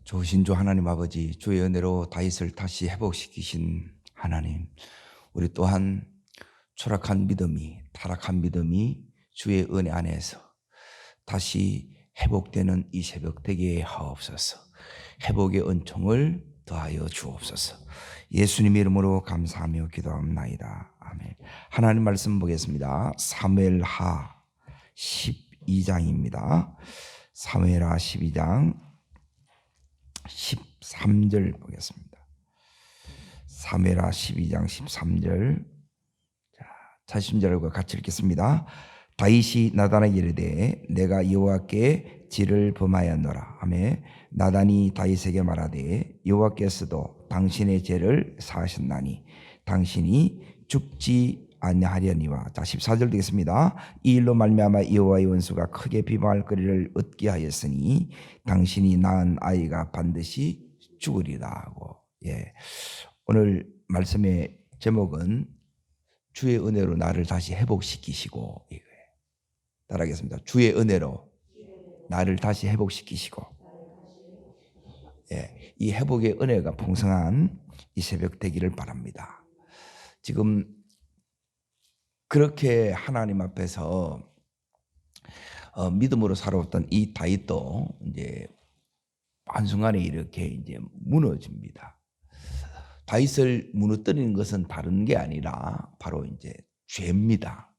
좋으신 주 하나님 아버지, 주의 은혜로 다윗을 다시 회복시키신 하나님, 우리 또한 추락한 믿음이, 타락한 믿음이 주의 은혜 안에서 다시 회복되는 이 새벽 되게 하옵소서. 회복의 은총을 더하여 주옵소서. 예수님의 이름으로 감사하며 기도합나이다. 아멘. 하나님 말씀 보겠습니다. 사무엘하 12장입니다. 사무엘하 12장 13절 보겠습니다. 사무엘하 12장 13절. 자신절과 같이 읽겠습니다. 다윗이 나단에게 이르되 내가 여호와께 지를 범하였노라 하매 나단이 다윗에게 말하되 여호와께서도 당신의 죄를 사하셨나니 당신이 죽지 아니하려니와. 14절 되겠습니다. 이 일로 말미암아 여호와의 원수가 크게 비방할 거리를 얻게 하였으니 당신이 낳은 아이가 반드시 죽으리라 하고. 오늘 말씀의 제목은 주의 은혜로 나를 다시 회복시키시고 이거예요. 따라하겠습니다. 주의 은혜로 나를 다시 회복시키시고. 이 회복의 은혜가 풍성한 이 새벽 되기를 바랍니다. 지금 그렇게 하나님 앞에서 믿음으로 살아왔던 이 다윗도 이제 한순간에 이렇게 이제 무너집니다. 다윗을 무너뜨리는 것은 다른 게 아니라 바로 이제 죄입니다.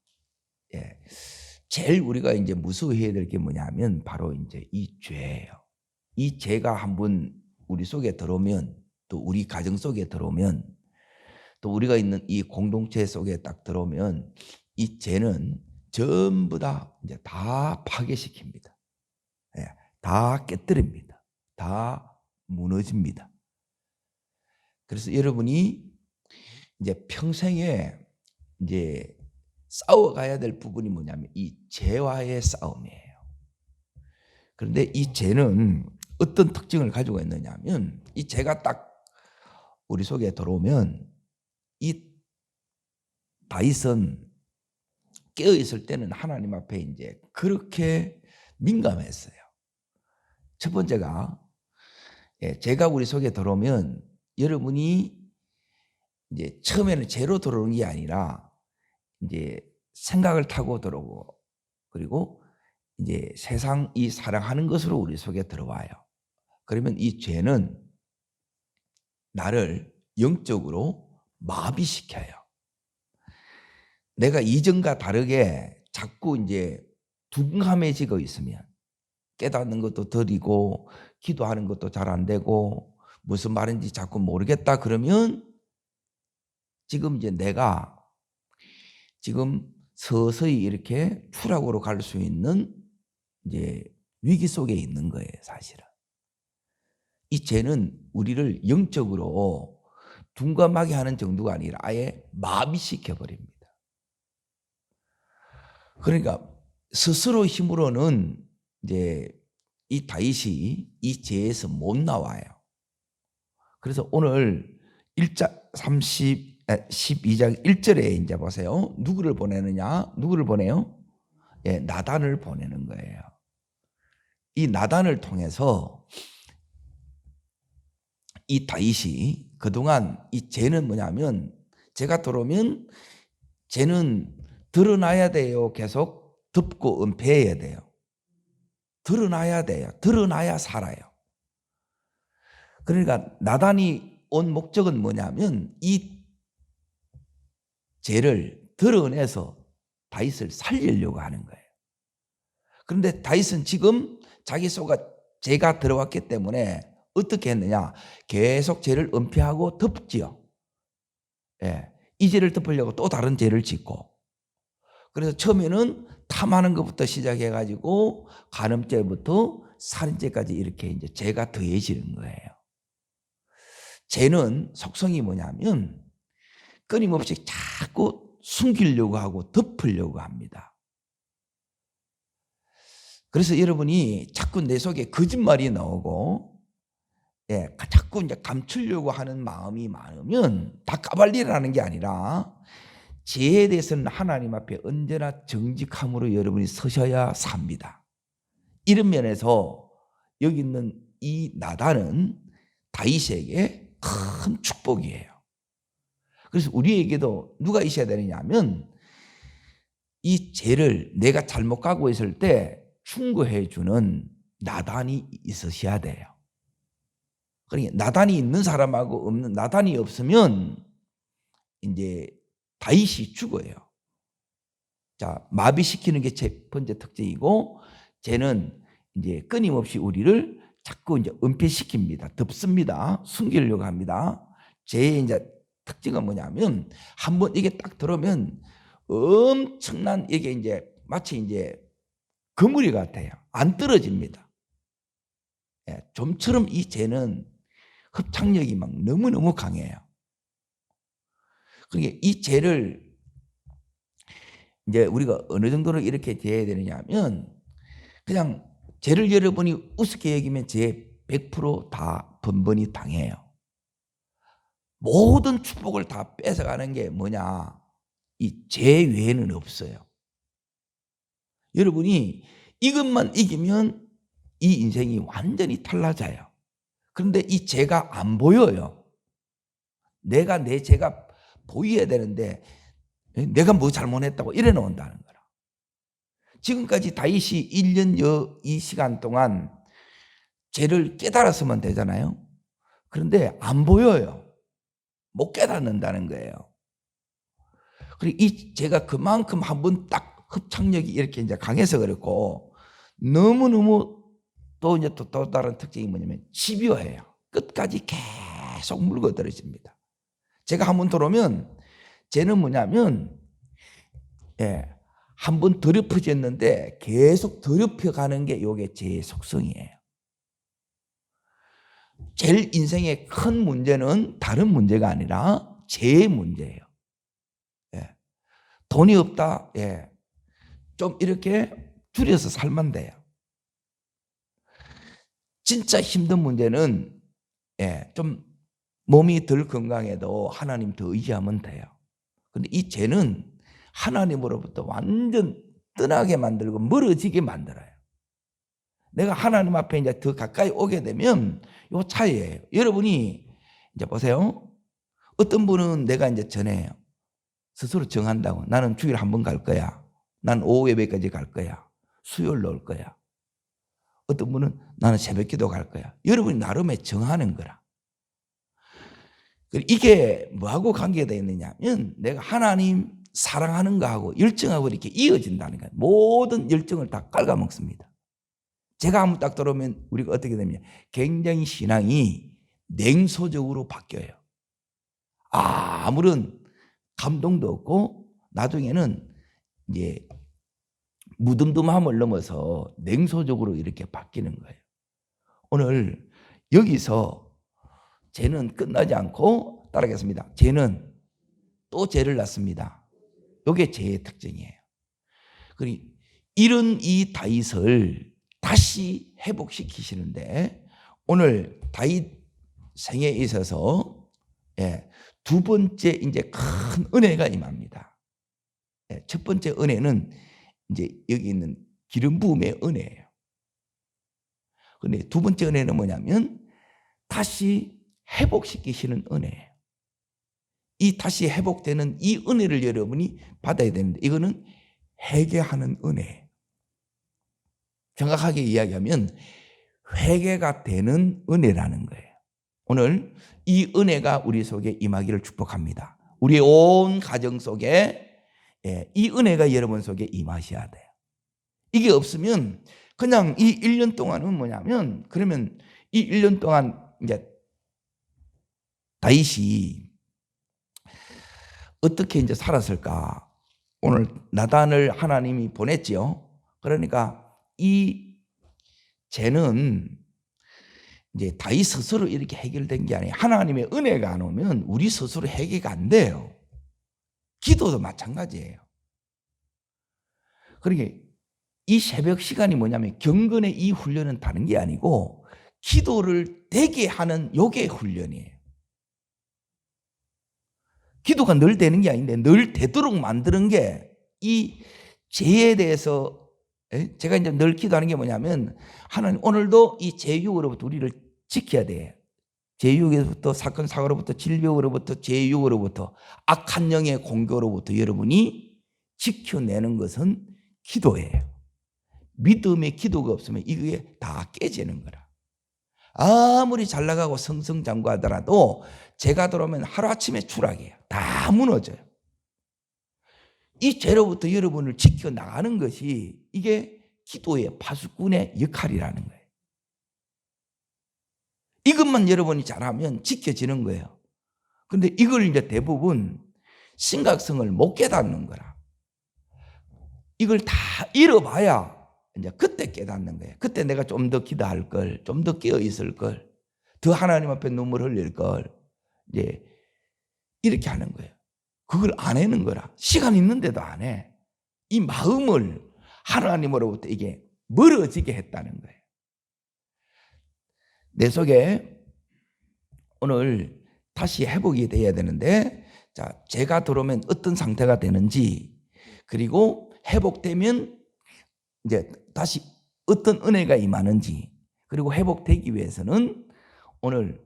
제일 우리가 이제 무서워해야 될 게 뭐냐면 바로 이제 이 죄예요. 이 죄가 한번 우리 속에 들어오면, 또 우리 가정 속에 들어오면, 또 우리가 있는 이 공동체 속에 딱 들어오면 이 죄는 전부 다 이제 다 파괴시킵니다. 다 깨뜨립니다. 다 무너집니다. 그래서 여러분이 이제 평생에 이제 싸워가야 될 부분이 뭐냐면 이 죄와의 싸움이에요. 그런데 이 죄는 어떤 특징을 가지고 있느냐면, 이 죄가 딱 우리 속에 들어오면 이 다윗은 깨어 있을 때는 하나님 앞에 이제 그렇게 민감했어요. 첫 번째가, 죄가 우리 속에 들어오면 여러분이 이제 처음에는 죄로 들어오는 게 아니라 이제 생각을 타고 들어오고, 그리고 이제 세상이 사랑하는 것으로 우리 속에 들어와요. 그러면 이 죄는 나를 영적으로 마비시켜요. 내가 이전과 다르게 자꾸 이제 둔감해지고 있으면, 깨닫는 것도 더디고 기도하는 것도 잘 안 되고 무슨 말인지 자꾸 모르겠다 그러면 지금 이제 내가 지금 서서히 이렇게 추락으로 갈 수 있는 이제 위기 속에 있는 거예요, 사실은. 이 죄는 우리를 영적으로 둔감하게 하는 정도가 아니라 아예 마비시켜 버립니다. 그러니까 스스로 힘으로는 이제 이 다윗이 이 죄에서 못 나와요. 그래서 오늘 12장 1절에 이제 보세요. 누구를 보내느냐? 누구를 보내요? 나단을 보내는 거예요. 이 나단을 통해서 이 다윗이 그동안 이 죄는 뭐냐면, 죄가 들어오면 죄는 드러나야 돼요. 계속 덮고 은폐해야 돼요. 드러나야 돼요. 드러나야 살아요. 그러니까 나단이 온 목적은 뭐냐면 이 죄를 드러내서 다윗을 살리려고 하는 거예요. 그런데 다윗은 지금 자기 속에 죄가 들어왔기 때문에 어떻게 했느냐? 계속 죄를 은폐하고 덮지요. 이 죄를 덮으려고 또 다른 죄를 짓고, 그래서 처음에는 탐하는 것부터 시작해가지고 간음죄부터 살인죄까지 이렇게 이제 죄가 더해지는 거예요. 죄는 속성이 뭐냐면 끊임없이 자꾸 숨기려고 하고 덮으려고 합니다. 그래서 여러분이 자꾸 내 속에 거짓말이 나오고, 자꾸 이제 감추려고 하는 마음이 많으면 다 까발리라는 게 아니라 죄에 대해서는 하나님 앞에 언제나 정직함으로 여러분이 서셔야 삽니다. 이런 면에서 여기 있는 이 나단은 다윗에게 큰 축복이에요. 그래서 우리에게도 누가 있어야 되느냐 하면 이 죄를 내가 잘못 가고 있을 때 충고해 주는 나단이 있으셔야 돼요. 그러니까 나단이 있는 사람하고 없는, 나단이 없으면 이제 다윗이 죽어요. 자, 마비시키는 게 첫 번째 특징이고, 죄는 이제 끊임없이 우리를 자꾸 이제 은폐시킵니다. 덮습니다. 숨기려고 합니다. 죄의 이제 특징은 뭐냐면, 한번 이게 딱 들어오면 엄청난 이게 이제 마치 이제 그물이 같아요. 안 떨어집니다. 예, 좀처럼 이 죄는 흡착력이 막 너무너무 강해요. 그러니까 이 죄를 이제 우리가 어느 정도로 이렇게 대해야 되느냐 하면, 그냥 죄를 여러분이 우습게 여기면 죄 100% 번번이 당해요. 모든 축복을 다 뺏어가는 게 뭐냐? 이 죄 외에는 없어요. 여러분이 이것만 이기면 이 인생이 완전히 달라져요. 그런데 이 죄가 안 보여요. 내가 내 죄가 보여야 되는데 내가 뭐 잘못했다고 이래 놓는다는 거라. 지금까지 다윗이 1년 이 시간 동안 죄를 깨달았으면 되잖아요. 그런데 안 보여요. 못 깨닫는다는 거예요. 그리고 이 죄가 그만큼 한번 딱 흡착력이 이렇게 이제 강해서 그렇고, 너무너무 또 이제 또 다른 특징이 뭐냐면 집요해요. 끝까지 계속 물고 들어집니다. 제가 한번 들어오면 죄는 뭐냐면, 예, 한번 더럽혀졌는데 계속 더럽혀가는 게 이게 죄의 속성이에요. 제일 인생의 큰 문제는 다른 문제가 아니라 죄의 문제예요. 예. 돈이 없다. 예. 좀 이렇게 줄여서 살면 돼요. 진짜 힘든 문제는, 예, 좀 몸이 덜 건강해도 하나님 더 의지하면 돼요. 근데 이 죄는 하나님으로부터 완전 떠나게 만들고 멀어지게 만들어요. 내가 하나님 앞에 이제 더 가까이 오게 되면 요 차이예요. 여러분이 이제 보세요. 어떤 분은 내가 이제 전해요. 스스로 정한다고. 나는 주일에 한 번 갈 거야. 난 오후 예배까지 갈 거야. 수요일로 올 거야. 어떤 분은 나는 새벽 기도 갈 거야. 여러분이 나름의 정하는 거라. 이게 뭐하고 관계가 있느냐 하면 내가 하나님 사랑하는 거하고 열정하고 이렇게 이어진다는 거예요. 모든 열정을 다 깔아먹습니다. 제가 한번 딱 들어오면 우리가 어떻게 되냐, 굉장히 신앙이 냉소적으로 바뀌어요. 아무런 감동도 없고 나중에는 이제 무덤덤함을 넘어서 냉소적으로 이렇게 바뀌는 거예요. 오늘 여기서 죄는 끝나지 않고 따라하겠습니다. 죄는 또 죄를 낳습니다. 이게 죄의 특징이에요. 그리고 이런 이 다윗을 다시 회복시키시는데, 오늘 다윗 생에 있어서, 예, 두 번째 이제 큰 은혜가 임합니다. 예, 첫 번째 은혜는 이제 여기 있는 기름 부음의 은혜예요. 그런데 두 번째 은혜는 뭐냐면 다시 회복시키시는 은혜예요. 이 다시 회복되는 이 은혜를 여러분이 받아야 되는데, 이거는 회개하는 은혜예요. 정확하게 이야기하면 회개가 되는 은혜라는 거예요. 오늘 이 은혜가 우리 속에 임하기를 축복합니다. 우리 온 가정 속에, 예, 이 은혜가 여러분 속에 임하셔야 돼요. 이게 없으면 그냥 이 1년 동안은 뭐냐면, 그러면 이 1년 동안 이제 다윗이 어떻게 이제 살았을까? 오늘 나단을 하나님이 보냈지요. 그러니까 이 죄는 이제 다윗 스스로 이렇게 해결된 게 아니에요. 하나님의 은혜가 안 오면 우리 스스로 해결이 안 돼요. 기도도 마찬가지예요. 그러니까 이 새벽 시간이 뭐냐면, 경건의 이 훈련은 다른 게 아니고 기도를 되게 하는 요게 훈련이에요. 기도가 늘 되는 게 아닌데 늘 되도록 만드는 게 이 죄에 대해서 제가 이제 늘 기도하는 게 뭐냐면 하나님 오늘도 이 제6으로부터 우리를 지켜야 돼. 제6에서부터 사건 사고로부터 질병으로부터 제6으로부터 악한 영의 공격으로부터 여러분이 지켜내는 것은 기도예요. 믿음의 기도가 없으면 이게 다 깨지는 거라. 아무리 잘 나가고 승승장구하더라도 죄가 들어오면 하루아침에 추락이에요. 다 무너져요. 이 죄로부터 여러분을 지켜나가는 것이 이게 기도의 파수꾼의 역할이라는 거예요. 이것만 여러분이 잘하면 지켜지는 거예요. 그런데 이걸 이제 대부분 심각성을 못 깨닫는 거라. 이걸 다 잃어봐야 이제 그때 깨닫는 거예요. 그때 내가 좀 더 기도할 걸, 좀 더 깨어 있을 걸, 더 하나님 앞에 눈물 흘릴 걸, 이제 이렇게 하는 거예요. 그걸 안 하는 거라. 시간 있는데도 안 해. 이 마음을 하나님으로부터 이게 멀어지게 했다는 거예요. 내 속에 오늘 다시 회복이 돼야 되는데, 자, 죄가 들어오면 어떤 상태가 되는지, 그리고 회복되면 이제 다시 어떤 은혜가 임하는지, 그리고 회복되기 위해서는 오늘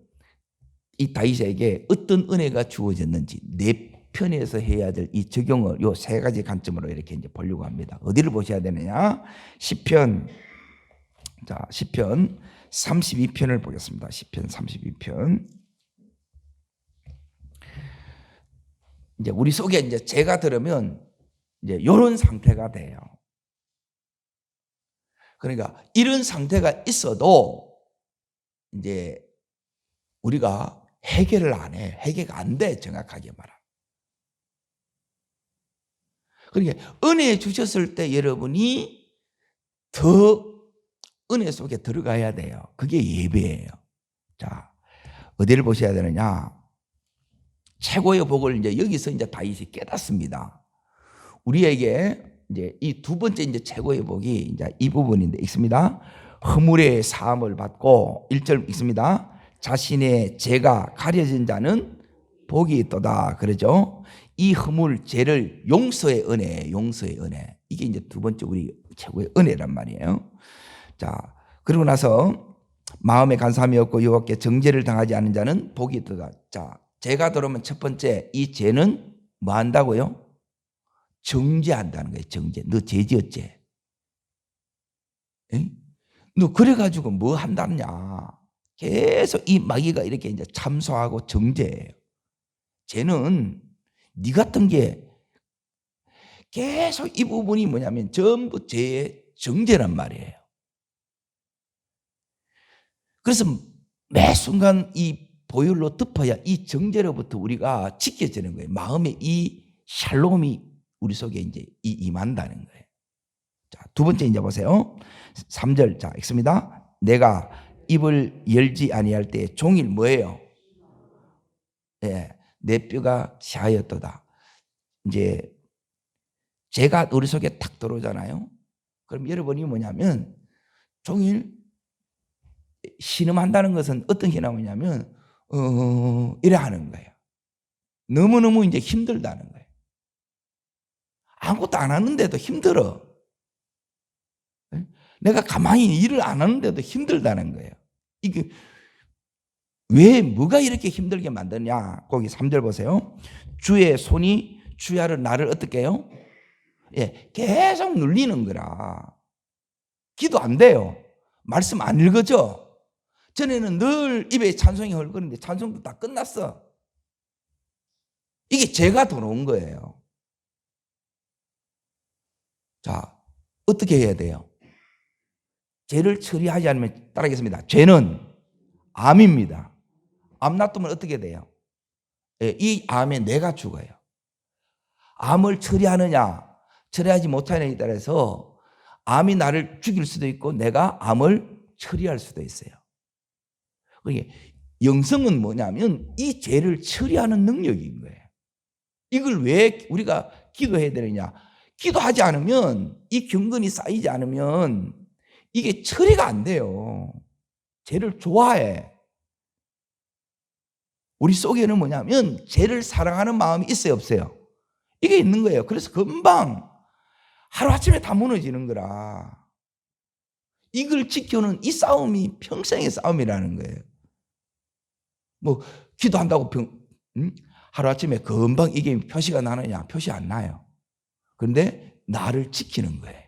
이 다윗에게 어떤 은혜가 주어졌는지 내 편에서 해야 될 이 적용을 요 세 가지 관점으로 이렇게 이제 보려고 합니다. 어디를 보셔야 되느냐? 시편, 자, 시편 32편을 보겠습니다. 시편 32편. 이제 우리 속에 이제 죄가 들으면 이제 이런 상태가 돼요. 그러니까 이런 상태가 있어도 이제 우리가 해결을 안 해. 해결가 안 돼. 정확하게 말하면. 그러니까 은혜 주셨을 때 여러분이 더 은혜 속에 들어가야 돼요. 그게 예배예요. 자, 어디를 보셔야 되느냐? 최고의 복을 이제 여기서 이제 다윗이 깨닫습니다. 우리에게 이제 이 두 번째 이제 최고의 복이 이제 이 부분인데 있습니다. 허물의 사함을 받고 1절 있습니다. 자신의 죄가 가려진 자는 복이 있도다. 그러죠? 이 허물 죄를 용서의 은혜, 용서의 은혜. 이게 이제 두 번째 우리 최고의 은혜란 말이에요. 자, 그러고 나서 마음에 간사함이 없고 여호와께 정죄를 당하지 않는 자는 복이 있도다. 자, 죄가 들어오면 첫 번째 이 죄는 뭐 한다고요? 정죄한다는 거예요. 정죄. 너 죄 지었지? 너 그래가지고 뭐 한다냐? 계속 이 마귀가 이렇게 이제 참소하고 정죄해요. 죄는 네 같은 게 계속 이 부분이 뭐냐면 전부 죄의 정죄란 말이에요. 그래서 매 순간 이 보혈로 덮어야 이 정죄로부터 우리가 지켜지는 거예요. 마음의 이 샬롬이 우리 속에 이제 임한다는 거예요. 자, 두 번째 이제 보세요. 3절. 자, 읽습니다. 내가 입을 열지 아니할 때 종일 뭐예요? 예, 내 뼈가 샤였도다. 이제 죄가 우리 속에 탁 들어오잖아요. 그럼 여러분이 뭐냐면 종일 신음한다는 것은 어떤 신음이냐면 이래 하는 거예요. 너무너무 이제 힘들다는 거예요. 아무것도 안 하는데도 힘들어. 내가 가만히 일을 안 하는데도 힘들다는 거예요. 이게 왜 뭐가 이렇게 힘들게 만드냐? 거기 3절 보세요. 주의 손이 주야를 나를 어떻게 해요? 예, 계속 눌리는 거라. 기도 안 돼요. 말씀 안 읽어져. 전에는 늘 입에 찬송이 흘렀는데 찬송도 다 끝났어. 이게 죄가 들어온 거예요. 자, 어떻게 해야 돼요? 죄를 처리하지 않으면 따라하겠습니다. 죄는 암입니다. 암 놔두면 어떻게 돼요? 예, 이 암에 내가 죽어요. 암을 처리하느냐 처리하지 못하느냐에 따라서 암이 나를 죽일 수도 있고 내가 암을 처리할 수도 있어요. 그러니까 영성은 뭐냐면 이 죄를 처리하는 능력인 거예요. 이걸 왜 우리가 기도해야 되느냐? 기도하지 않으면 이 경건이 쌓이지 않으면 이게 처리가 안 돼요. 죄를 좋아해. 우리 속에는 뭐냐면 죄를 사랑하는 마음이 있어요, 없어요? 이게 있는 거예요. 그래서 금방 하루아침에 다 무너지는 거라. 이걸 지켜는 이 싸움이 평생의 싸움이라는 거예요. 뭐 기도한다고 하루아침에 금방 이게 표시가 나느냐? 표시 안 나요. 그런데 나를 지키는 거예요.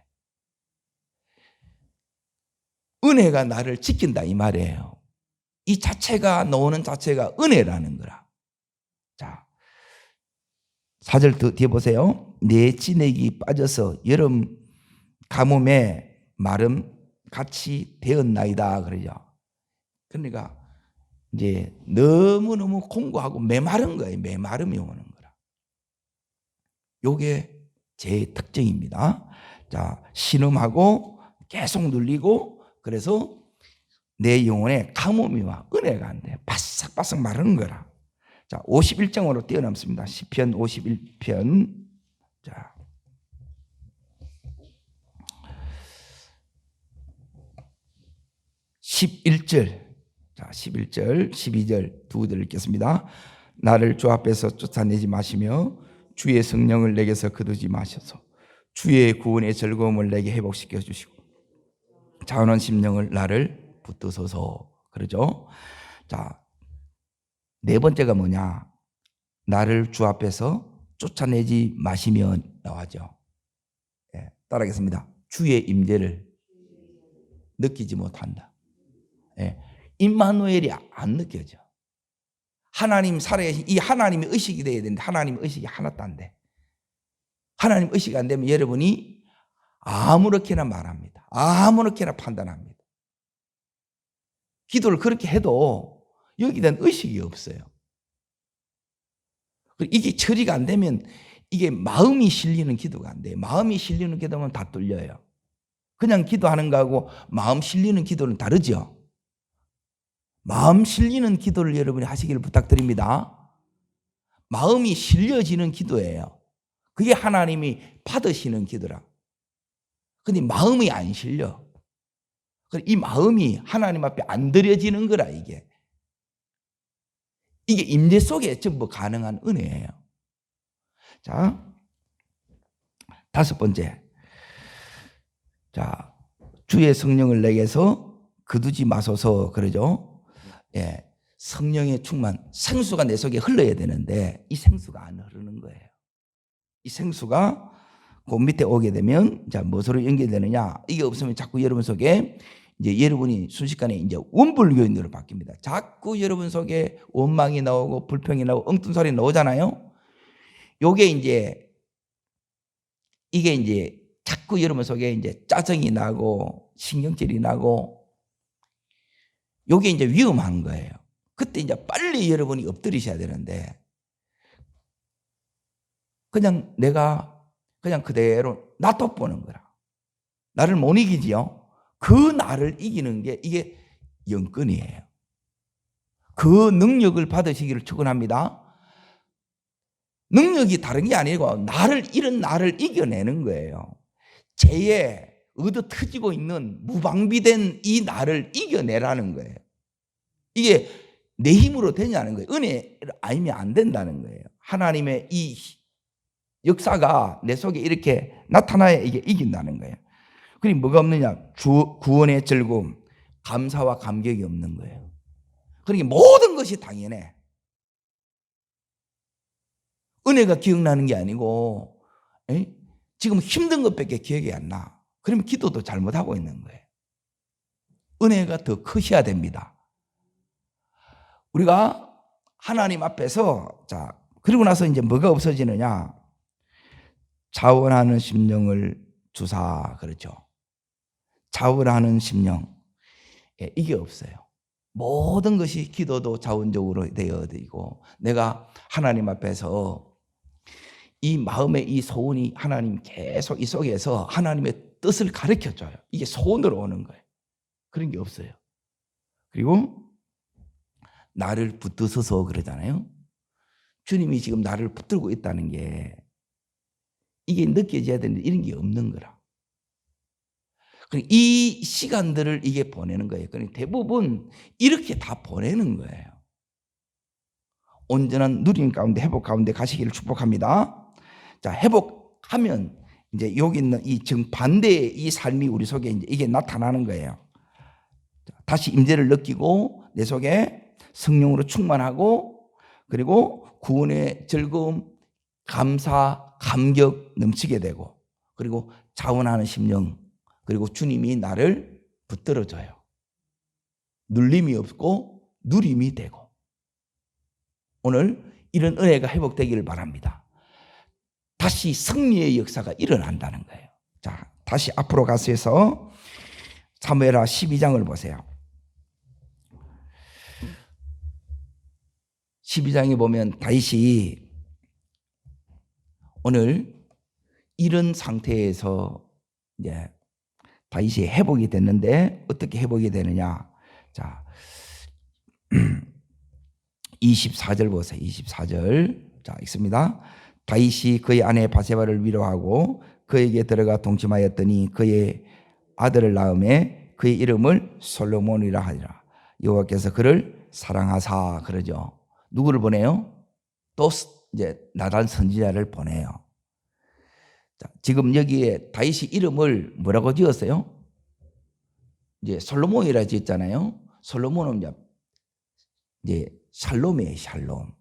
은혜가 나를 지킨다 이 말이에요. 이 자체가 나오는 자체가 은혜라는 거라. 자, 4절 뒤에 보세요. 내 진액이 빠져서 여름 가뭄에 마름 같이 되었나이다 그러죠. 그러니까 이제 너무너무 공고하고 메마른 거예요. 메마름이 오는 거라. 요게 제 특징입니다. 자, 신음하고 계속 눌리고 그래서 내 영혼에 가뭄이 와 은혜가 안 돼. 바싹바싹 마르는 거라. 자, 51장으로 뛰어넘습니다. 시편 51편. 자, (11절) 자, 11절, 12절 두 구절 읽겠습니다. 나를 주 앞에서 쫓아내지 마시며 주의 성령을 내게서 거두지 마셔서 주의 구원의 즐거움을 내게 회복시켜 주시고 자원한 심령을 나를 붙드소서. 그러죠. 자, 네 번째가 뭐냐? 나를 주 앞에서 쫓아내지 마시면 나와죠. 예, 따라하겠습니다. 주의 임재를 느끼지 못한다. 예, 임마누엘이 안 느껴져. 하나님 살아계신 이 하나님의 의식이 돼야 되는데 하나님의 의식이 하나도 안 돼. 하나님 의식이 안 되면 여러분이 아무렇게나 말합니다. 아무렇게나 판단합니다. 기도를 그렇게 해도 여기에 대한 의식이 없어요. 이게 처리가 안 되면 이게 마음이 실리는 기도가 안 돼요. 마음이 실리는 기도면 다 뚫려요. 그냥 기도하는 거하고 마음 실리는 기도는 다르죠. 마음 실리는 기도를 여러분이 하시기를 부탁드립니다. 마음이 실려지는 기도예요. 그게 하나님이 받으시는 기도라. 근데 마음이 안 실려. 이 마음이 하나님 앞에 안 드려지는 거라 이게. 이게 임재 속에 전부 가능한 은혜예요. 자, 다섯 번째. 자, 주의 성령을 내게서 거두지 마소서 그러죠. 예, 성령의 충만, 생수가 내 속에 흘러야 되는데 이 생수가 안 흐르는 거예요. 이 생수가 그 밑에 오게 되면 자, 무엇으로 연결되느냐? 이게 없으면 자꾸 여러분 속에 이제 여러분이 순식간에 이제 원불교인으로 바뀝니다. 자꾸 여러분 속에 원망이 나오고 불평이 나오고 엉뚱 소리 나오잖아요. 요게 이제 이게 이제 자꾸 여러분 속에 이제 짜증이 나고 신경질이 나고 요게 이제 위험한 거예요. 그때 이제 빨리 여러분이 엎드리셔야 되는데 그냥 내가 그냥 그대로 놔둬보는 거라. 나를 못 이기지요. 그 나를 이기는 게 이게 영권이에요. 그 능력을 받으시기를 축원합니다. 능력이 다른 게 아니고 이런 나를 이겨내는 거예요. 죄에 얻어 터지고 있는 무방비된 이 나를 이겨내라는 거예요. 이게 내 힘으로 되냐는 거예요. 은혜를 아니면 안 된다는 거예요. 하나님의 이 역사가 내 속에 이렇게 나타나야 이게 이긴다는 거예요. 그리고 뭐가 없느냐? 구원의 즐거움, 감사와 감격이 없는 거예요. 그러니까 모든 것이 당연해. 은혜가 기억나는 게 아니고 지금 힘든 것밖에 기억이 안 나. 그러면 기도도 잘못하고 있는 거예요. 은혜가 더 크셔야 됩니다. 우리가 하나님 앞에서 자 그리고 나서 이제 뭐가 없어지느냐? 자원하는 심령을 주사 그렇죠. 자원하는 심령 이게 없어요. 모든 것이 기도도 자원적으로 되어지고 내가 하나님 앞에서 이 마음의 이 소원이 하나님 계속 이 속에서 하나님의 뜻을 가르쳐줘요. 이게 소원으로 오는 거예요. 그런 게 없어요. 그리고 나를 붙드셔서 그러잖아요. 주님이 지금 나를 붙들고 있다는 게 이게 느껴져야 되는데 이런 게 없는 거라. 이 시간들을 이게 보내는 거예요. 그러니까 대부분 이렇게 다 보내는 거예요. 온전한 누림 가운데 회복 가운데 가시기를 축복합니다. 자, 회복하면 이제 여기 있는 이 정반대의 이 삶이 우리 속에 이제 이게 나타나는 거예요. 다시 임재를 느끼고 내 속에 성령으로 충만하고 그리고 구원의 즐거움, 감사, 감격 넘치게 되고 그리고 자원하는 심령 그리고 주님이 나를 붙들어줘요. 눌림이 없고 누림이 되고 오늘 이런 은혜가 회복되기를 바랍니다. 다시 승리의 역사가 일어난다는 거예요. 자, 다시 앞으로 가서 사무엘하 12장을 보세요. 12장에 보면 다윗이 오늘 이런 상태에서 이제 다윗이 회복이 됐는데 어떻게 회복이 되느냐? 자, 24절 보세요. 24절. 자, 읽습니다. 다윗이 그의 아내 바세바를 위로하고 그에게 들어가 동침하였더니 그의 아들을 낳음에 그의 이름을 솔로몬이라 하리라. 여호와께서 그를 사랑하사 그러죠. 누구를 보내요? 또 이제 나단 선지자를 보내요. 자, 지금 여기에 다윗이 이름을 뭐라고 지었어요? 이제 솔로몬이라 지었잖아요. 솔로몬은 이제 샬롬이에요. 샬롬.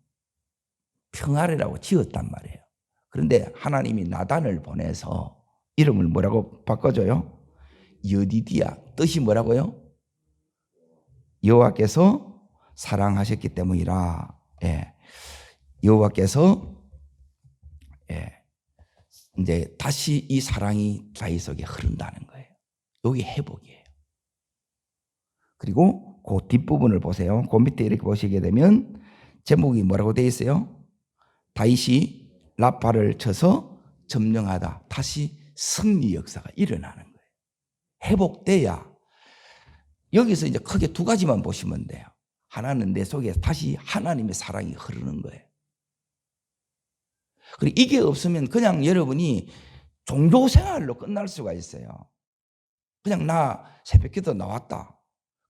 평화래라고 지었단 말이에요. 그런데 하나님이 나단을 보내서 이름을 뭐라고 바꿔줘요? 여디디야. 뜻이 뭐라고요? 여호와께서 사랑하셨기 때문이라. 예. 여호와께서 이제 다시 이 사랑이 다윗 속에 흐른다는 거예요. 여기 회복이에요. 그리고 그 뒷부분을 보세요. 그 밑에 이렇게 보시게 되면 제목이 뭐라고 되어 있어요? 다윗이 라파를 쳐서 점령하다. 다시 승리 역사가 일어나는 거예요. 회복돼야 여기서 이제 크게 두 가지만 보시면 돼요. 하나는 내 속에 다시 하나님의 사랑이 흐르는 거예요. 그리고 이게 없으면 그냥 여러분이 종교 생활로 끝날 수가 있어요. 그냥 나 새벽기도 나왔다.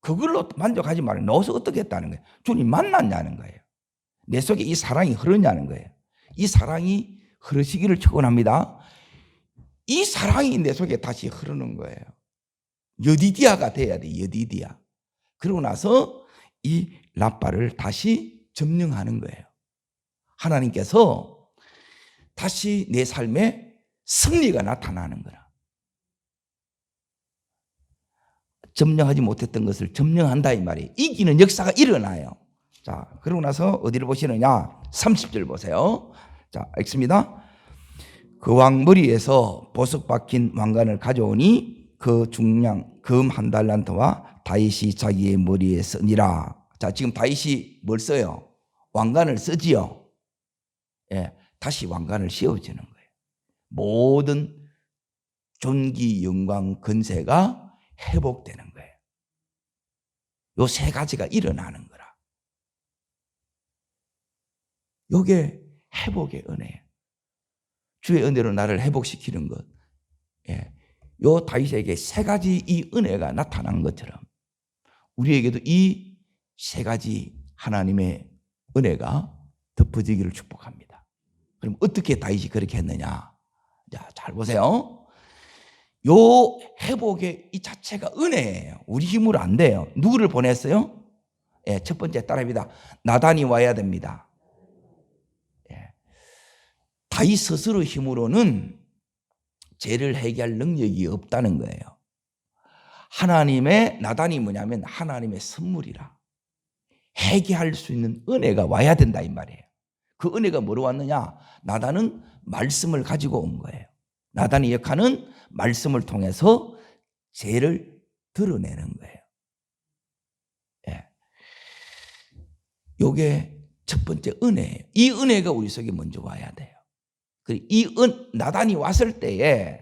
그걸로 만족하지 말고 넣어서 어떻게 했다는 거예요? 주님 만났냐는 거예요. 내 속에 이 사랑이 흐르냐는 거예요. 이 사랑이 흐르시기를 축원합니다. 이 사랑이 내 속에 다시 흐르는 거예요. 여디디아가 돼야 돼. 여디디아. 그러고 나서 이 라빠를 다시 점령하는 거예요. 하나님께서 다시 내 삶에 승리가 나타나는 거라. 점령하지 못했던 것을 점령한다 이 말이에요. 이기는 역사가 일어나요. 자, 그러고 나서 어디를 보시느냐? 30절 보세요. 자, 읽습니다. 그 왕 머리에서 보석 박힌 왕관을 가져오니 그 중량 금 한 달란트와 다윗이 자기의 머리에 쓰니라. 자, 지금 다윗이 뭘 써요? 왕관을 쓰지요. 예, 다시 왕관을 씌워주는 거예요. 모든 존귀, 영광, 건세가 회복되는 거예요. 요 세 가지가 일어나는 거라. 요게 회복의 은혜예요. 주의 은혜로 나를 회복시키는 것. 예. 요 다윗에게 세 가지 이 은혜가 나타난 것처럼 우리에게도 이 세 가지 하나님의 은혜가 덮어지기를 축복합니다. 그럼 어떻게 다윗이 그렇게 했느냐? 자, 잘 보세요. 요 회복의 이 자체가 은혜예요. 우리 힘으로 안 돼요. 누구를 보냈어요? 예, 첫 번째 따라합니다. 나단이 와야 됩니다. 예. 다윗 스스로 힘으로는 죄를 해결할 능력이 없다는 거예요. 하나님의 나단이 뭐냐면 하나님의 선물이라. 해결할 수 있는 은혜가 와야 된다 이 말이에요. 그 은혜가 뭐로 왔느냐? 나단은 말씀을 가지고 온 거예요. 나단의 역할은 말씀을 통해서 죄를 드러내는 거예요. 예. 요게 첫 번째 은혜예요. 이 은혜가 우리 속에 먼저 와야 돼요. 그리고 나단이 왔을 때에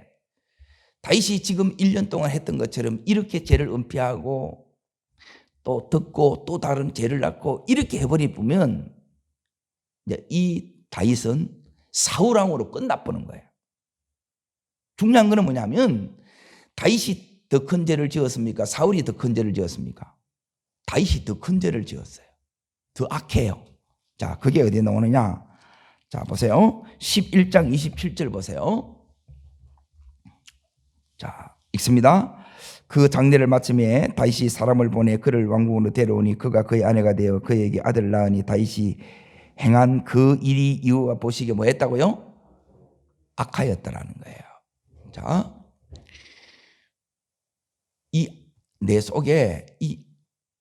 다윗이 지금 1년 동안 했던 것처럼 이렇게 죄를 은폐하고 또 듣고 또 다른 죄를 낳고 이렇게 해버리면 이제 이 다윗은 사울왕으로 끝나버는 거예요. 중요한 거는 뭐냐면 다윗이 더 큰 죄를 지었습니까? 사울이 더 큰 죄를 지었습니까? 다윗이 더 큰 죄를 지었어요. 더 악해요. 자, 그게 어디에 나오느냐? 자, 보세요. 11장 27절 보세요. 자, 읽습니다. 그 장례를 마침에 다윗이 사람을 보내 그를 왕궁으로 데려오니 그가 그의 아내가 되어 그에게 아들을 낳으니 다윗이 행한 그 일이 이유가 보시기에 뭐 했다고요? 악하였다라는 거예요. 자, 이 내 속에 이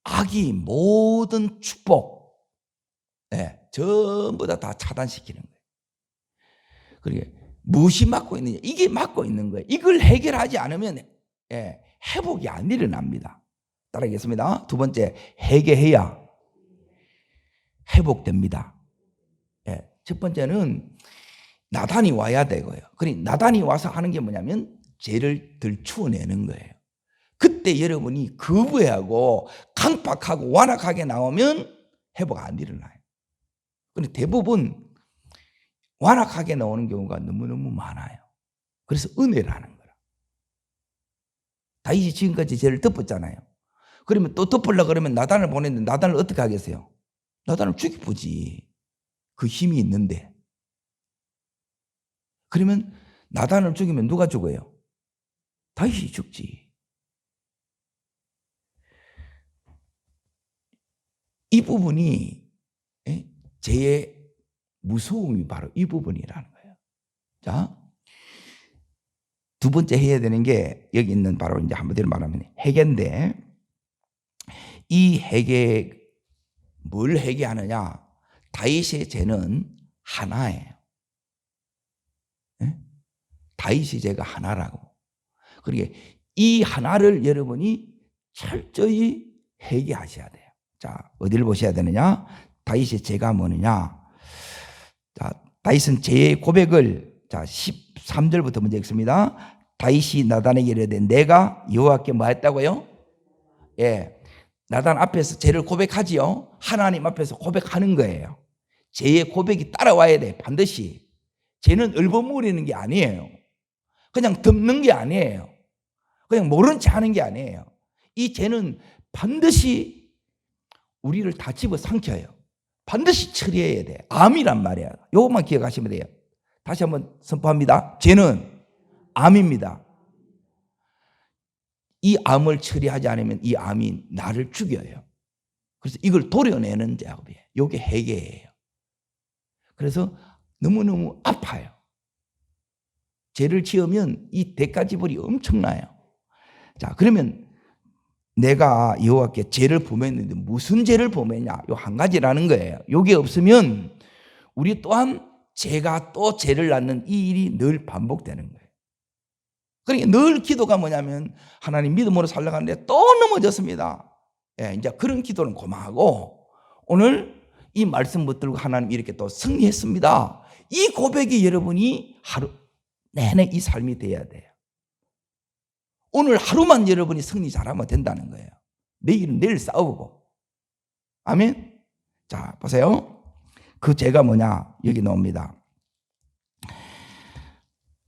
악이 모든 축복, 전부 다 차단시키는 거예요. 그러게 무엇이 막고 있느냐? 이게 막고 있는 거예요. 이걸 해결하지 않으면 회복이 안 일어납니다. 따라하겠습니다. 두 번째, 해결해야 회복됩니다. 첫 번째는 나단이 와야 되고요. 그러니까 나단이 와서 하는 게 뭐냐면 죄를 들추어내는 거예요. 그때 여러분이 거부하고 강박하고 완악하게 나오면 회복 안 일어나요. 그런데 대부분 완악하게 나오는 경우가 너무너무 많아요. 그래서 은혜라는 거라. 다윗이 지금까지 죄를 덮었잖아요. 그러면 또 덮으려고 그러면 나단을 보냈는데 나단을 어떻게 하겠어요? 나단을 죽이보지. 그 힘이 있는데. 그러면 나단을 죽이면 누가 죽어요? 다윗이 죽지. 이 부분이 죄의 무서움이 바로 이 부분이라는 거예요. 자, 두 번째 해야 되는 게 여기 있는 바로 이제 한마디로 말하면 회개인데, 이 회개 뭘 회개하느냐? 다윗의 죄는 하나예요. 다윗의 죄가 하나라고. 그러니까 이 하나를 여러분이 철저히 회개하셔야 돼요. 자, 어디를 보셔야 되느냐? 다윗의 죄가 뭐느냐? 자, 다윗은 죄의 고백을, 자, 13절부터 먼저 읽습니다. 다윗이 나단에게 이르되 내가 여호와께 뭐 했다고요? 나단 앞에서 죄를 고백하지요. 하나님 앞에서 고백하는 거예요. 죄의 고백이 따라와야 돼. 반드시. 죄는 얼버무리는 게 아니에요. 그냥 덮는 게 아니에요. 그냥 모른 체 하는 게 아니에요. 이 죄는 반드시 우리를 다 집어삼켜요. 반드시 처리해야 돼. 암이란 말이야. 이것만 기억하시면 돼요. 다시 한번 선포합니다. 죄는 암입니다. 이 암을 처리하지 않으면 이 암이 나를 죽여요. 그래서 이걸 도려내는 작업이에요. 이게 회개예요. 그래서 너무너무 아파요. 죄를 지으면 이 대가지불이 엄청나요. 자, 그러면 내가 여호와께 죄를 범했는데 무슨 죄를 범했냐? 요 한 가지라는 거예요. 요게 없으면 우리 또한 죄가 또 죄를 낳는 이 일이 늘 반복되는 거예요. 그러니까 늘 기도가 뭐냐면 하나님 믿음으로 살려가는데 또 넘어졌습니다. 이제 그런 기도는 고마하고 오늘 이 말씀 붙들고 하나님 이렇게 또 승리했습니다. 이 고백이 여러분이 하루 내내 이 삶이 돼야 돼요. 오늘 하루만 여러분이 승리 잘하면 된다는 거예요. 내일은 내일 싸우고. 아멘. 자, 보세요. 그 죄가 뭐냐? 여기 나옵니다.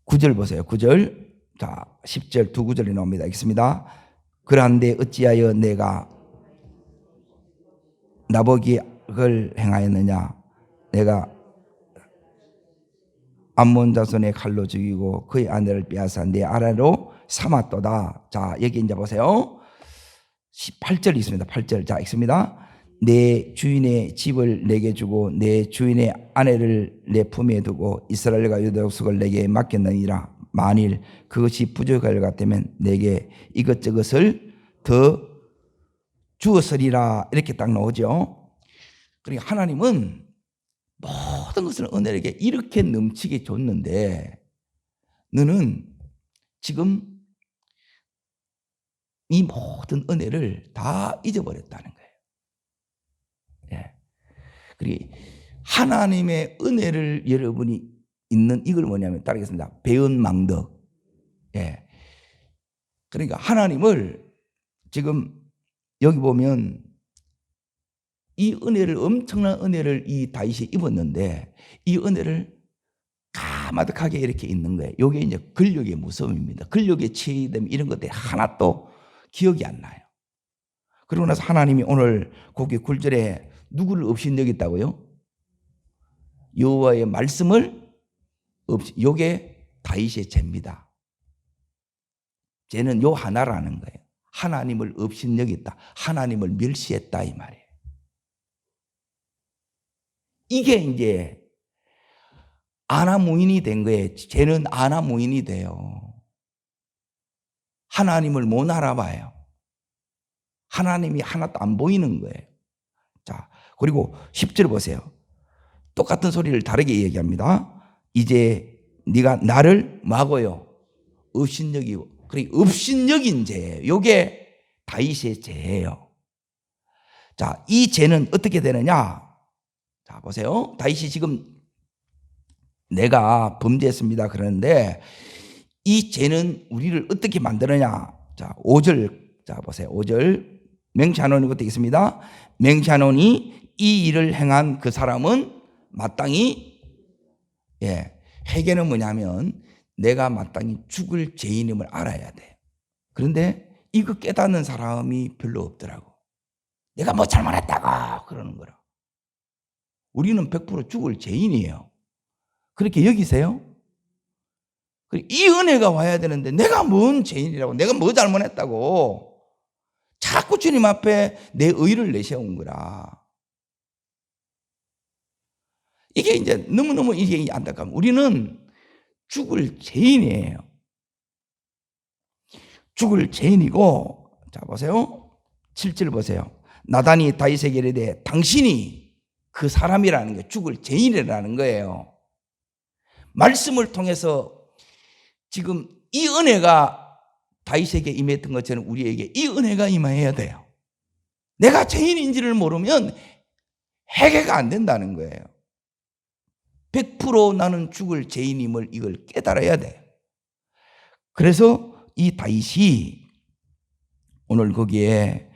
9절 보세요. 9절. 자, 10절 두 구절이 나옵니다. 읽습니다. 그런데 어찌하여 내가 나보기를 행하였느냐? 내가 암몬 자손의 칼로 죽이고 그의 아내를 빼앗아 내 아내로 삼았도다. 자, 여기 이제 보세요. 18절이 있습니다. 8절. 자, 읽습니다. 내 주인의 집을 내게 주고 내 주인의 아내를 내 품에 두고 이스라엘과 유다 족속을 내게 맡겼느니라. 만일 그것이 부족할 것 같으면 내게 이것저것을 더 주었으리라. 이렇게 딱 나오죠. 그러니까 하나님은 모든 것을 은혜에게 이렇게 넘치게 줬는데 너는 지금 이 모든 은혜를 다 잊어버렸다는 거예요. 그리고 하나님의 은혜를 여러분이 있는 이걸 뭐냐면 따르겠습니다. 배은망덕. 그러니까 하나님을 지금 여기 보면 이 은혜를 엄청난 은혜를 이 다윗이 입었는데 이 은혜를 까마득하게 이렇게 있는 거예요. 이게 이제 근력의 무서움입니다. 근력에 취되면 이런 것들이 하나도 기억이 안 나요. 그러고 나서 하나님이 오늘 거기 9절에 누구를 없이 여겼다고요? 여호와의 말씀을 없이. 이게 다윗의 죄입니다. 죄는 요 하나라는 거예요. 하나님을 업신여겼다. 하나님을 멸시했다 이 말이에요. 이게 이제 아나무인이 된 거예요. 죄는 아나무인이 돼요. 하나님을 못 알아봐요. 하나님이 하나도 안 보이는 거예요. 자, 그리고 10절 보세요. 똑같은 소리를 다르게 얘기합니다. 이제 네가 나를 뭐하고요? 업신여기고. 그러니까 업신여긴 죄예요. 이게 다윗의 죄예요. 자, 이 죄는 어떻게 되느냐? 자, 보세요. 다윗이 지금 내가 범죄했습니다 그러는데 이 죄는 우리를 어떻게 만드느냐? 자, 5절. 자, 보세요. 5절. 맹시하노니 것도 있습니다. 맹시하노니 이 일을 행한 그 사람은 마땅히, 회개는 뭐냐면 내가 마땅히 죽을 죄인임을 알아야 돼. 그런데 이거 깨닫는 사람이 별로 없더라고. 내가 뭐 잘못했다고 그러는 거라. 우리는 100% 죽을 죄인이에요. 그렇게 여기세요? 이 은혜가 와야 되는데 내가 뭔 죄인이라고, 내가 뭐 잘못했다고 자꾸 주님 앞에 내 의를 내세운 거라. 이게 이제 너무너무 이게 안타까워. 우리는 죽을 죄인이에요. 죽을 죄인이고, 자 보세요. 7절 보세요. 나단이 다윗에게 이르되 당신이 그 사람이라는 게 죽을 죄인이라는 거예요. 말씀을 통해서 지금 이 은혜가 다윗에게 임했던 것처럼 우리에게 이 은혜가 임해야 돼요. 내가 죄인인지를 모르면 회개가 안 된다는 거예요. 100% 나는 죽을 죄인임을 이걸 깨달아야 돼. 그래서 이 다윗이 오늘 거기에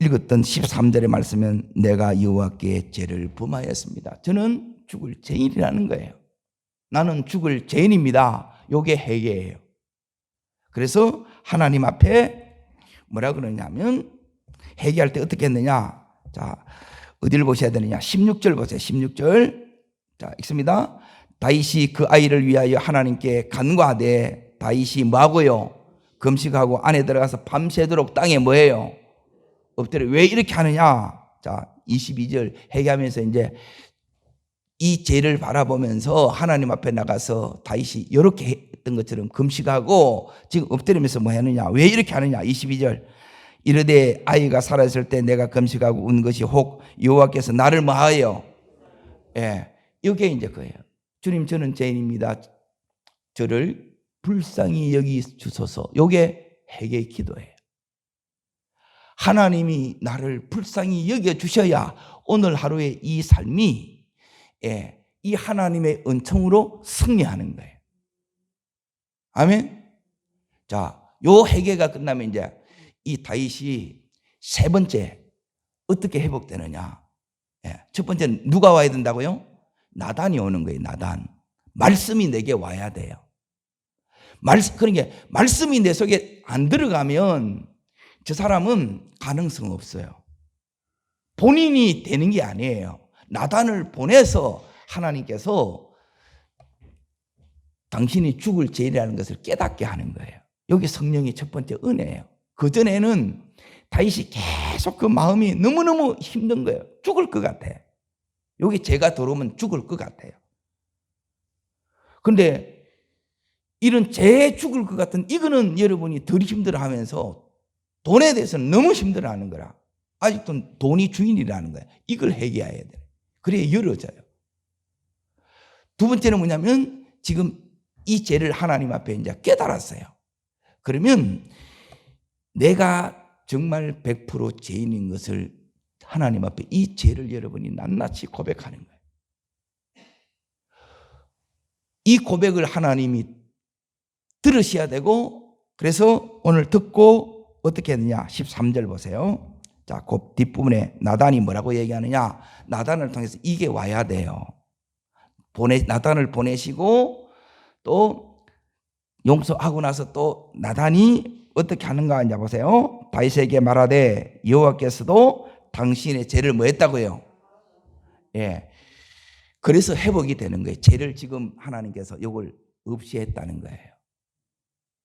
읽었던 13절의 말씀은 내가 여호와께 죄를 범하였습니다. 저는 죽을 죄인이라는 거예요. 나는 죽을 죄인입니다. 이게 회개예요. 그래서 하나님 앞에 뭐라 그러냐면 회개할 때 어떻게 했느냐? 자, 어디를 보셔야 되느냐? 16절 보세요. 16절. 자, 읽습니다. 다윗이 그 아이를 위하여 하나님께 간구하되 다윗이 뭐하고요? 금식하고 안에 들어가서 밤새도록 땅에 뭐해요? 엎드려. 왜 이렇게 하느냐? 자, 22절 회개하면서 이제 이 죄를 바라보면서 하나님 앞에 나가서 다윗이 이렇게 했던 것처럼 금식하고 지금 엎드리면서 뭐 하느냐? 왜 이렇게 하느냐? 22절. 이르되 아이가 살았을 때 내가 금식하고 운 것이 혹 여호와께서 나를 뭐하여? 이게 이제 그예요. 주님, 저는 죄인입니다. 저를 불쌍히 여기 주소서. 이게 회개의 기도예요. 하나님이 나를 불쌍히 여겨 주셔야 오늘 하루의 이 삶이 이 하나님의 은총으로 승리하는 거예요. 아멘. 자, 요 회개가 끝나면 이제 이 다윗이 세 번째 어떻게 회복되느냐? 첫 번째는 누가 와야 된다고요? 나단이 오는 거예요. 나단. 말씀이 내게 와야 돼요. 그러니까 말씀이 내 속에 안 들어가면 저 사람은 가능성 없어요. 본인이 되는 게 아니에요. 나단을 보내서 하나님께서 당신이 죽을 죄라는 것을 깨닫게 하는 거예요. 여기 성령의 첫 번째 은혜예요. 그전에는 다윗이 계속 그 마음이 너무너무 힘든 거예요. 죽을 것 같아. 여기 죄가 들어오면 죽을 것 같아요. 그런데 이런 죄에 죽을 것 같은 이거는 여러분이 덜 힘들어하면서 돈에 대해서는 너무 힘들어하는 거라. 아직도 돈이 주인이라는 거야. 이걸 회개해야 돼. 그래야 열어져요. 두 번째는 뭐냐면 지금 이 죄를 하나님 앞에 이제 깨달았어요. 그러면 내가 정말 100% 죄인인 것을 하나님 앞에 이 죄를 여러분이 낱낱이 고백하는 거예요. 이 고백을 하나님이 들으셔야 되고, 그래서 오늘 듣고 어떻게 했느냐? 13절 보세요. 자, 그 뒷부분에 나단이 뭐라고 얘기하느냐? 나단을 통해서 이게 와야 돼요. 나단을 보내시고 또 용서하고 나서 또 나단이 어떻게 하는가 이제 보세요. 다윗에게 말하되 여호와께서도 당신의 죄를 뭐 했다고요? 그래서 회복이 되는 거예요. 죄를 지금 하나님께서 이걸 없이 했다는 거예요.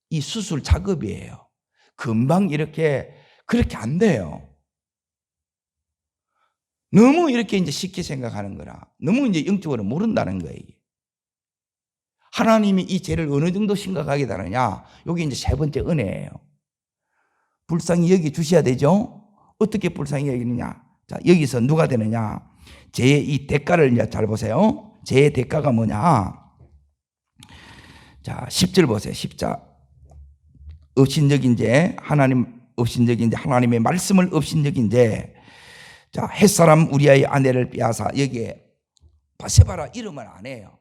이 수술 작업이에요. 금방 이렇게 그렇게 안 돼요. 너무 이렇게 이제 쉽게 생각하는 거라. 너무 이제 영적으로 모른다는 거예요. 하나님이 이 죄를 어느 정도 심각하게 다루냐. 여기 이제 세 번째 은혜예요. 불쌍히 여기 주셔야 되죠. 어떻게 불쌍히 여기느냐. 자, 여기서 누가 되느냐. 죄의 이 대가를 이제 잘 보세요. 죄의 대가가 뭐냐. 자, 10절 보세요. 10절. 업신적인 죄, 하나님 업신적인 죄, 하나님의 말씀을 업신적인 죄. 자, 햇사람 우리아의 아내를 빼앗아. 여기에 바세바라 이름을 안 해요.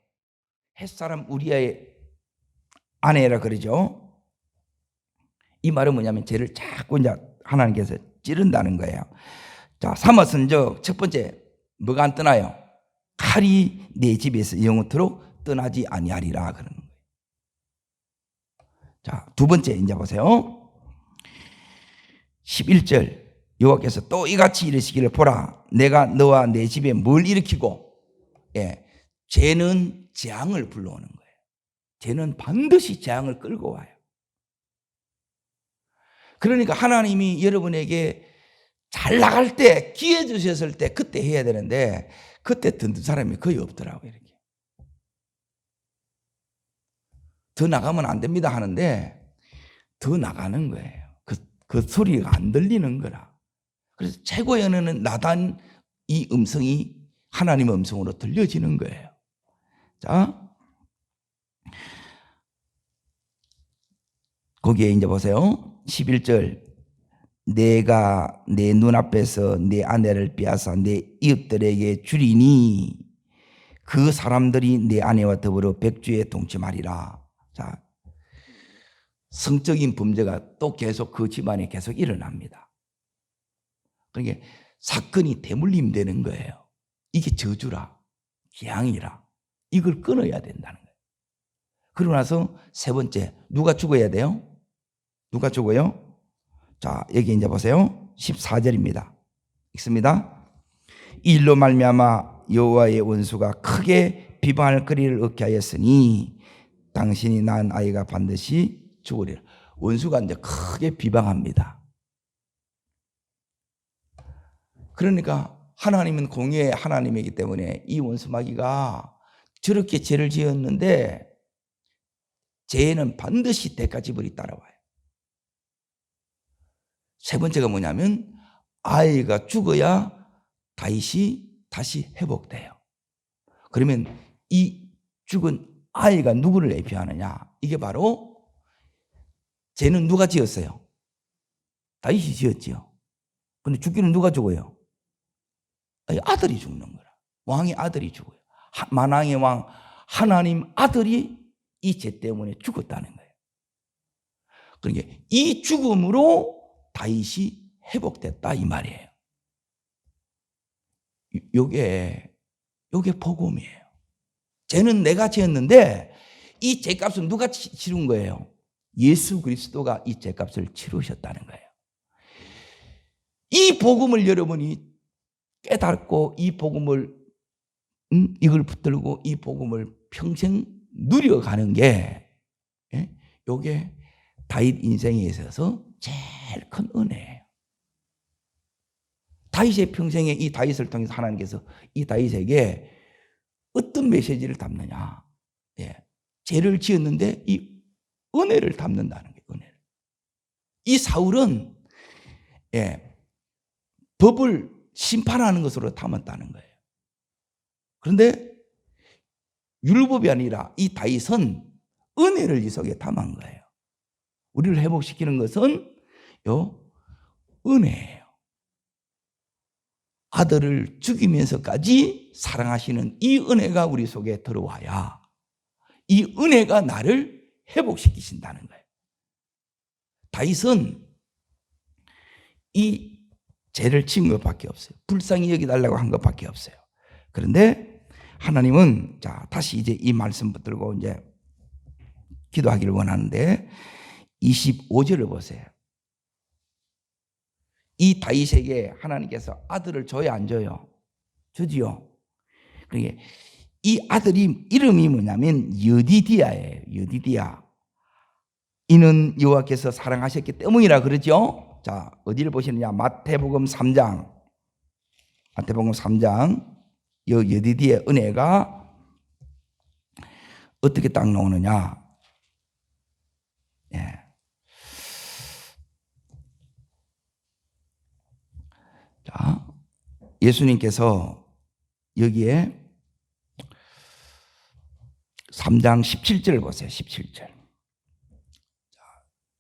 햇사람 우리아의 아내라 그러죠. 이 말은 뭐냐면 죄를 자꾸 이제 하나님께서 찌른다는 거예요. 자, 삼았은즉 첫 번째 뭐가 안 떠나요? 칼이 내 집에서 영원토록 떠나지 아니하리라 그러는 거예요. 자, 두 번째 이제 보세요. 11절 여호와께서 또 이같이 이르시기를 보라 내가 너와 내 집에 뭘 일으키고 죄는 재앙을 불러오는 거예요. 죄는 반드시 재앙을 끌고 와요. 그러니까 하나님이 여러분에게 잘 나갈 때 기회 주셨을 때 그때 해야 되는데 그때 듣는 사람이 거의 없더라고요. 이렇게 더 나가면 안 됩니다 하는데 더 나가는 거예요. 그 소리가 안 들리는 거라. 그래서 최고의 은혜는 나단 이 음성이 하나님의 음성으로 들려지는 거예요. 자, 거기에 이제 보세요. 11절 내가 내 눈앞에서 내 아내를 빼앗아 내 이웃들에게 주리니 그 사람들이 내 아내와 더불어 백주에 동침하리라. 자, 성적인 범죄가 또 계속 그 집안에 계속 일어납니다. 그러니까 사건이 대물림 되는 거예요. 이게 저주라, 재앙이라. 이걸 끊어야 된다는 거예요. 그러고 나서 세 번째, 누가 죽어야 돼요? 누가 죽어요? 자, 여기 이제 보세요. 14절입니다. 읽습니다. 이 일로 말미암아 여호와의 원수가 크게 비방할 거리를 얻게 하였으니 당신이 낳은 아이가 반드시 죽으리라. 원수가 이제 크게 비방합니다. 그러니까 하나님은 공의의 하나님이기 때문에 이 원수 마귀가 저렇게 죄를 지었는데 죄는 반드시 대가 지불이 따라와요. 세 번째가 뭐냐면 아이가 죽어야 다윗이 다시 회복돼요. 그러면 이 죽은 아이가 누구를 대표하느냐? 이게 바로 죄는 누가 지었어요? 다윗이 지었지요. 근데 죽기는 누가 죽어요? 아들이 죽는 거라. 왕의 아들이 죽어요. 만왕의 왕 하나님 아들이 이 죄 때문에 죽었다는 거예요. 그러니까 이 죽음으로 다윗이 회복됐다 이 말이에요. 요게 복음이에요. 죄는 내가 지었는데 이 죄값은 누가 치른 거예요? 예수 그리스도가 이 죄값을 치르셨다는 거예요. 이 복음을 여러분이 깨닫고 이 복음을 이걸 붙들고 이 복음을 평생 누려가는 게 요게 다윗 인생에 있어서 제일 큰 은혜예요. 다윗의 평생에 이 다윗을 통해서 하나님께서 이 다윗에게 어떤 메시지를 담느냐. 죄를 지었는데 이 은혜를 담는다는 거예요. 은혜를. 이 사울은 법을 심판하는 것으로 담았다는 거예요. 그런데 율법이 아니라 이 다윗은 은혜를 이 속에 담은 거예요. 우리를 회복시키는 것은 은혜예요. 아들을 죽이면서까지 사랑하시는 이 은혜가 우리 속에 들어와야 이 은혜가 나를 회복시키신다는 거예요. 다윗은 이 죄를 지은 것밖에 없어요. 불쌍히 여기달라고 한 것밖에 없어요. 그런데 하나님은 자 다시 이제 이 말씀 붙들고 이제 기도하기를 원하는데 25절을 보세요. 이 다윗에게 하나님께서 아들을 줘야 안 줘요? 주지요. 그러니까 이 아들이 이름이 뭐냐면 여디디아예요. 여디디아. 이는 여호와께서 사랑하셨기 때문이라 그러죠. 자, 어디를 보시느냐? 마태복음 3장. 마태복음 3장. 여디디의 은혜가 어떻게 딱 나오느냐? 예. 자, 예수님께서 여기에 3장 17절을 보세요. 17절.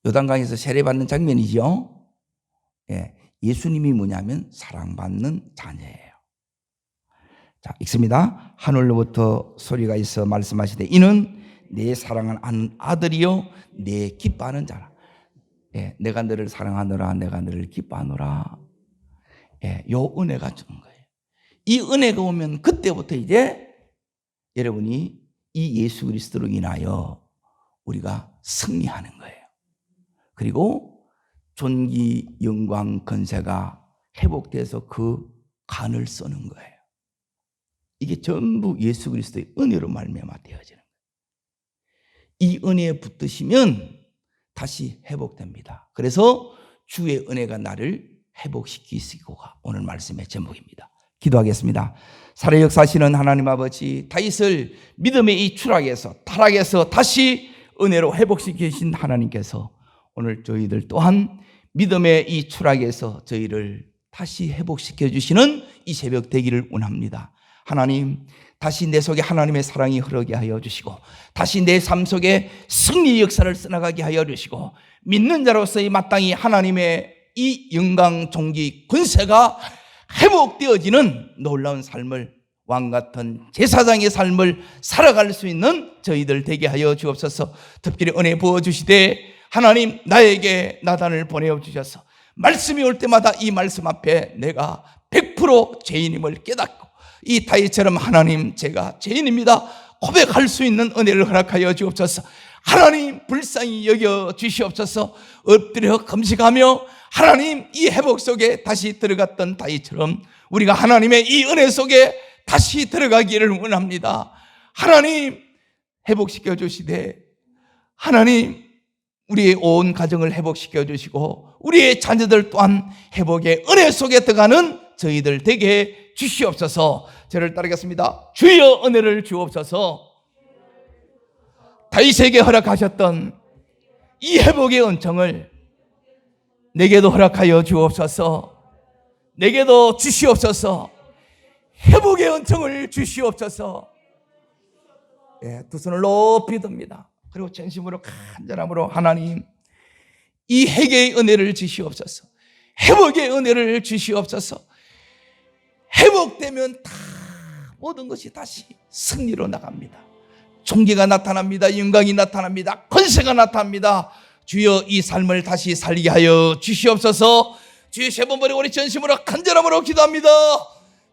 요단강에서 세례받는 장면이죠. 예, 예수님이 뭐냐면 사랑받는 자녀예요. 자, 읽습니다. 하늘로부터 소리가 있어 말씀하시되 이는 내 사랑하는 아들이요 내 기뻐하는 자라. 예, 내가 너를 사랑하노라, 내가 너를 기뻐하노라. 예, 요 은혜가 주는 거예요. 이 은혜가 오면 그때부터 이제 여러분이 이 예수 그리스도로 인하여 우리가 승리하는 거예요. 그리고 존귀, 영광, 건세가 회복돼서 그 간을 쓰는 거예요. 이게 전부 예수 그리스도의 은혜로 말미암아 되어지는 거예요. 이 은혜에 붙드시면 다시 회복됩니다. 그래서 주의 은혜가 나를 회복시키시고가 오늘 말씀의 제목입니다. 기도하겠습니다. 살아 역사하시는 하나님 아버지, 다윗을 믿음의 이 추락에서 타락에서 다시 은혜로 회복시키신 하나님께서 오늘 저희들 또한 믿음의 이 추락에서 저희를 다시 회복시켜 주시는 이 새벽 되기를 원합니다. 하나님, 다시 내 속에 하나님의 사랑이 흐르게 하여 주시고 다시 내 삶 속에 승리의 역사를 써나가게 하여 주시고 믿는 자로서의 마땅히 하나님의 이 영광, 존귀, 권세가 회복되어지는 놀라운 삶을, 왕같은 제사장의 삶을 살아갈 수 있는 저희들 되게 하여 주옵소서. 특별히 은혜 부어주시되 하나님, 나에게 나단을 보내어 주셔서 말씀이 올 때마다 이 말씀 앞에 내가 100% 죄인임을 깨닫고 이 다윗처럼 하나님, 제가 죄인입니다 고백할 수 있는 은혜를 허락하여 주옵소서. 하나님, 불쌍히 여겨 주시옵소서. 엎드려 금식하며 하나님, 이 회복 속에 다시 들어갔던 다윗처럼 우리가 하나님의 이 은혜 속에 다시 들어가기를 원합니다. 하나님, 회복시켜 주시되 하나님, 우리의 온 가정을 회복시켜 주시고 우리의 자녀들 또한 회복의 은혜 속에 들어가는 저희들 되게 주시옵소서. 저를 따르겠습니다. 주여 은혜를 주옵소서. 다윗에게 허락하셨던 이 회복의 은총을 내게도 허락하여 주옵소서. 내게도 주시옵소서. 회복의 은총을 주시옵소서. 예, 두 손을 높이 듭니다. 그리고 전심으로 간절함으로 하나님, 이 회개의 은혜를 주시옵소서. 회복의 은혜를 주시옵소서. 회복되면 다 모든 것이 다시 승리로 나갑니다. 존귀가 나타납니다. 영광이 나타납니다. 권세가 나타납니다. 주여, 이 삶을 다시 살게 하여 주시옵소서. 주의 세 번 버리고 우리 전심으로 간절함으로 기도합니다.